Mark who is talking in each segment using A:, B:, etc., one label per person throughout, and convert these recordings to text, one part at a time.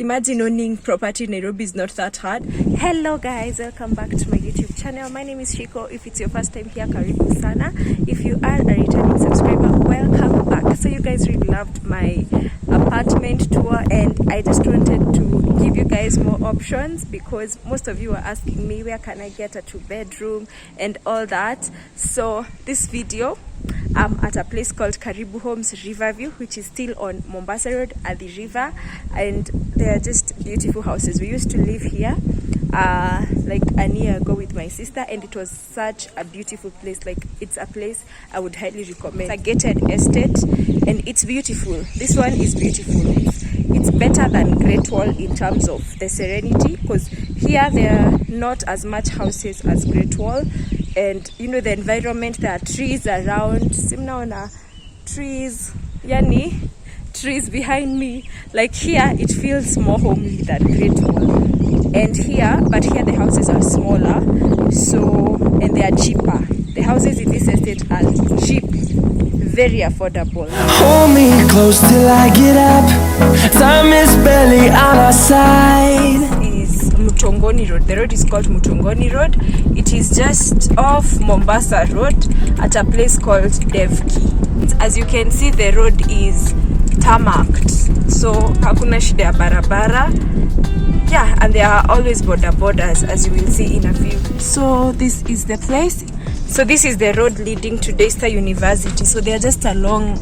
A: Imagine owning property in Nairobi is not that hard. Hello guys, welcome back to my YouTube channel. My name is Shykoh. If it's your first time here, Karibu sana. If you are a returning subscriber, welcome back. So you guys really loved my apartment tour and I just wanted to give you guys more options because most of you are asking me where can I get a 2-bedroom and all that. So this video, I'm at a place called Karibu Homes Riverview, which is still on Mombasa Road at the river, and they are just beautiful houses. We used to live here like a year ago with my sister, and it was such a beautiful place. Like, it's a place I would highly recommend. It's a gated estate and it's beautiful. This one is beautiful. It's better than Greatwall in terms of the serenity, because here there are not as much houses as Greatwall. And you know, the environment, there are trees around. Simnaona trees, yani trees behind me. Like here it feels more homely than Greatwall. And here, but here the houses are smaller, so, and they are cheaper. The houses in this estate are cheap, very affordable.
B: Hold me close till I get up. Time is barely on our side.
A: Mutongoni Road. The road is called Mutongoni Road. It is just off Mombasa Road at a place called Devki. As you can see, the road is tarmacked, so hakuna shida ya barabara. Yeah, and there are always borders, as you will see in a few. So this is the place. So this is the road leading to Daystar University. So they are just along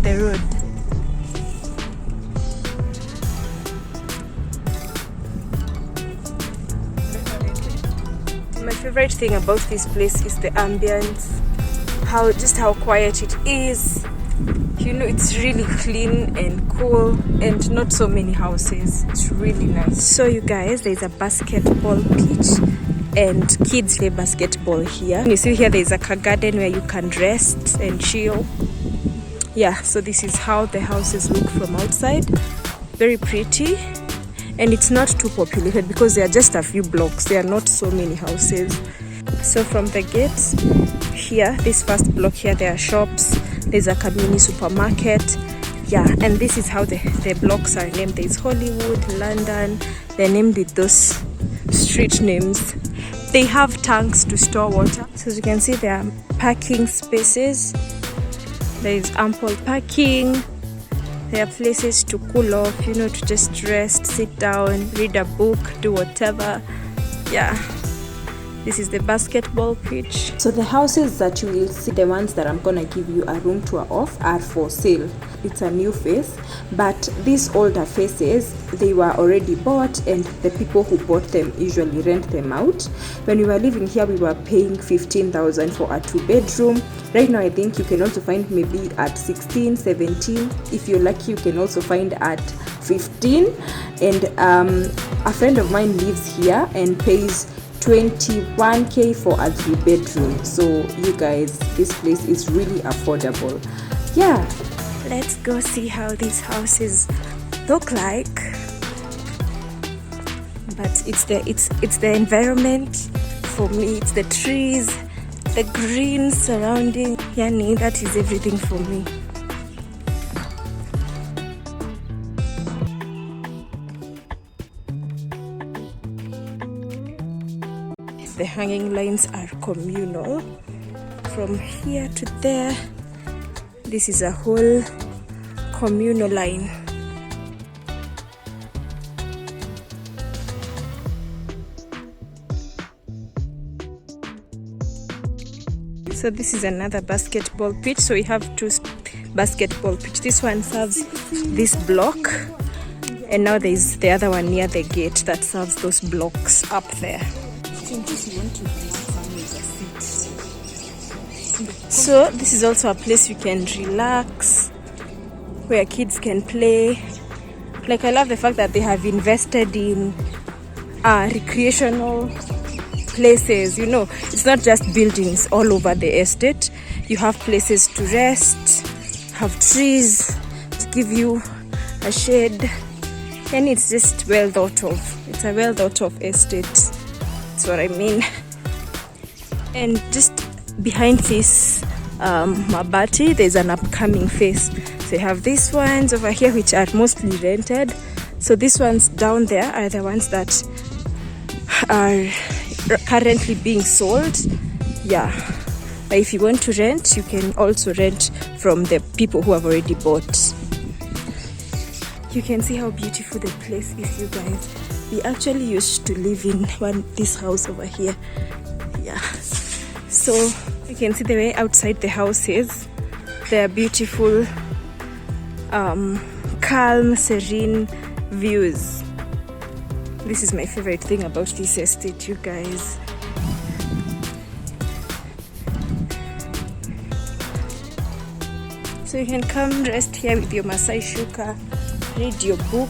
A: the road. My favorite thing about this place is the ambience, how quiet it is. You know, it's really clean and cool and not so many houses. It's really nice. So you guys, there's a basketball pitch and kids play basketball here. You see here there's a car garden where you can rest and chill. Yeah, so this is how the houses look from outside. Very pretty. And it's not too populated because there are just a few blocks. There are not so many houses. So from the gates here, this first block here, there are shops. There's a Kamini supermarket. Yeah, and this is how the blocks are named. There's Hollywood, London. They're named with those street names. They have tanks to store water. So as you can see, there are parking spaces. There is ample parking. There are places to cool off, you know, to just rest, sit down, read a book, do whatever. Yeah, this is the basketball pitch. So the houses that you will see, the ones that I'm gonna give you a room tour of, are for sale. It's a new face, but these older faces, they were already bought and the people who bought them usually rent them out. When we were living here, we were paying 15,000 for a 2-bedroom. Right now I think you can also find maybe at 16, 17. If you're lucky, you can also find at 15. And a friend of mine lives here and pays 21k for a 3-bedroom. So you guys, this place is really affordable. Yeah, let's go see how these houses look like. But it's the environment for me. It's the trees, the green surrounding. Yani, that is everything for me. The hanging lines are communal. From here to there, this is a whole communal line. So this is another basketball pitch. So we have two basketball pitch. This one serves this block, and now there's the other one near the gate that serves those blocks up there. So this is also a place you can relax, where kids can play. Like, I love the fact that they have invested in recreational places. You know, it's not just buildings all over the estate. You have places to rest, have trees to give you a shade, and it's just well thought of. It's a well thought of estate. That's what I mean. And just behind this mabati, there's an upcoming phase. So you have these ones over here which are mostly rented. So these ones down there are the ones that are currently being sold. Yeah, but if you want to rent, you can also rent from the people who have already bought. You can see how beautiful the place is, you guys. We actually used to live in this house over here. Yeah, so you can see the way outside the house is. They are beautiful, calm, serene views. This is my favorite thing about this estate, you guys. So you can come rest here with your Masai shuka, read your book.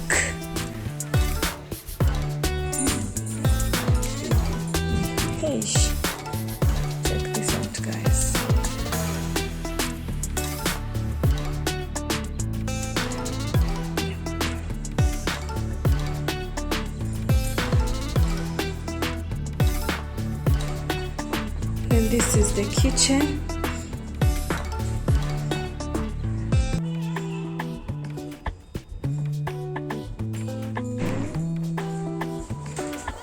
A: Hey, check this out, guys. And this is the kitchen.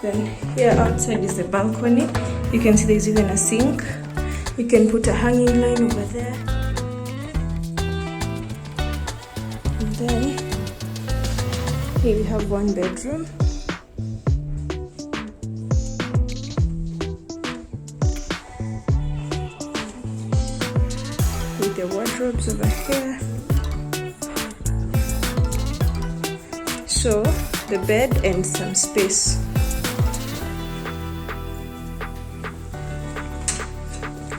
A: Then here outside is the balcony. You can see there's even a sink. You can put a hanging line over there. And then here we have one bedroom. With the wardrobes over here. So the bed and some space.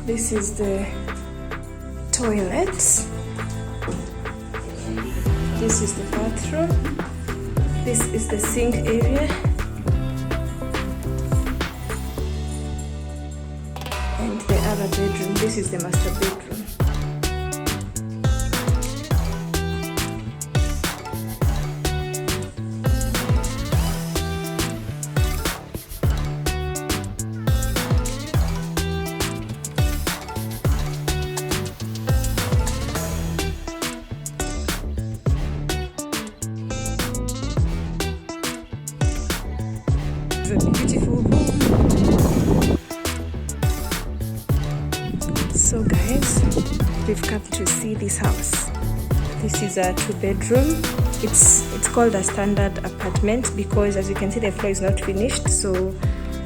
A: This is the toilet. This is the bathroom. This is the sink area. And the other bedroom. This is the master bedroom. A beautiful room. So guys, we've come to see this house. This is a 2-bedroom. It's called a standard apartment because, as you can see, the floor is not finished, so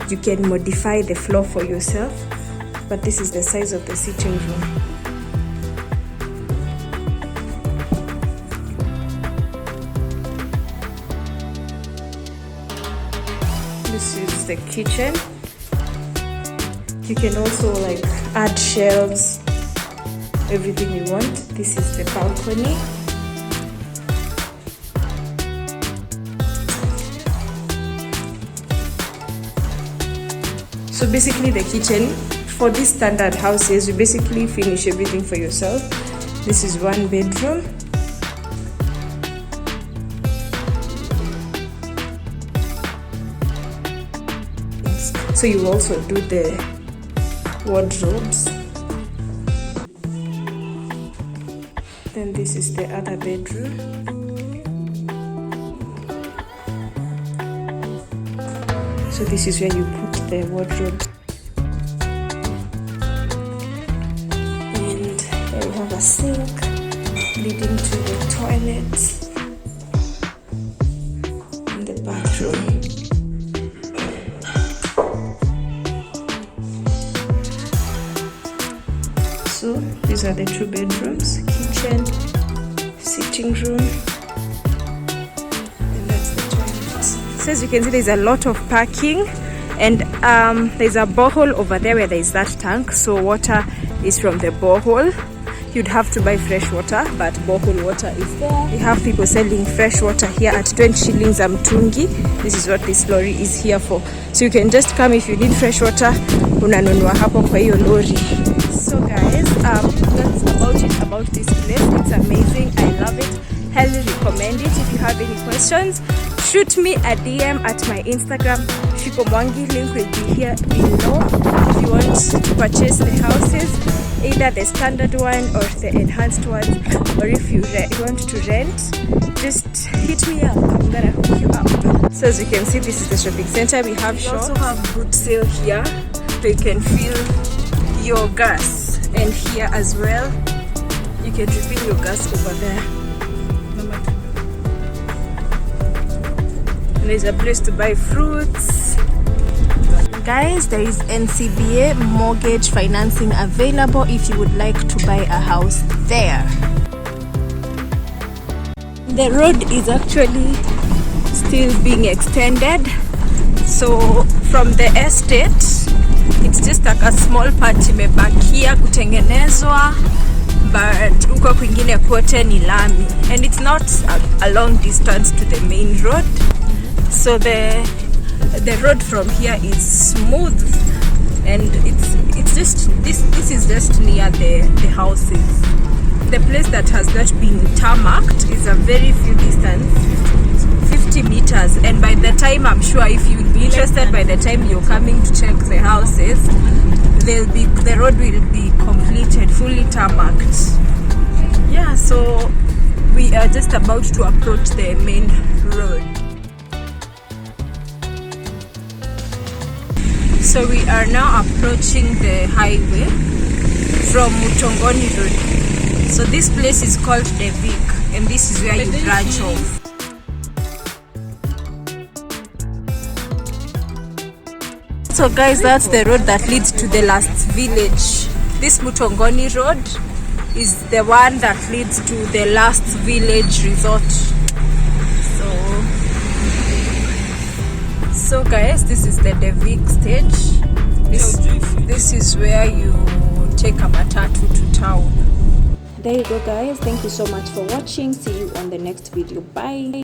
A: you can modify the floor for yourself. But this is the size of the sitting room. This is the kitchen. You can also like add shelves, everything you want. This is the balcony. So basically the kitchen, for these standard houses, you basically finish everything for yourself. This is 1 bedroom. So you also do the wardrobes. Then this is the other bedroom. So this is where you put the wardrobe. And here we have a sink leading to the toilet and the bathroom. So these are the 2 bedrooms, kitchen, sitting room, and that's the toilet. So as you can see, there's a lot of parking, and there's a borehole over there where there is that tank. So water is from the borehole. You'd have to buy fresh water, but borehole water is there. We have people selling fresh water here at 20 shillings a mtungi. This is what this lorry is here for. So you can just come if you need fresh water, unanunua hapo kwa hiyo lorry. So guys, that's about this place. It's amazing. I love it. Highly recommend it. If you have any questions, shoot me a DM at my Instagram, Shykoh Mwangi. Link will be here below. If you want to purchase the houses, either the standard one or the enhanced ones, or if you want to rent, just hit me up. I'm gonna hook you up. So as you can see, this is the shopping center. We also have good sale here, so you can fill your gas, and here as well you can refill your gas over there. And there's a place to buy fruits. Guys, there is NCBA mortgage financing available if you would like to buy a house there. The road is actually still being extended, so from the estate it's just like a small part imebakia kutengenezwa, but huko kwingine kote ni lami, and it's not a long distance to the main road, so the road from here is smooth, and it's just this is just near the houses. The place that has not been tarmacked is a very few distance, 50 meters, and by the time, I'm sure if you will be interested, by the time you're coming to check the houses, the road will be completed, fully tarmacked. Yeah, so we are just about to approach the main road. So we are now approaching the highway from Mutongoni Road. So this place is called the Vic, and this is where you branch off. So guys, that's the road that leads to the last village. This Mutongoni Road is the one that leads to the last village resort. So guys, this is the Devik stage. This is where you take a matatu to town. There you go guys, thank you so much for watching. See you on the next video. Bye.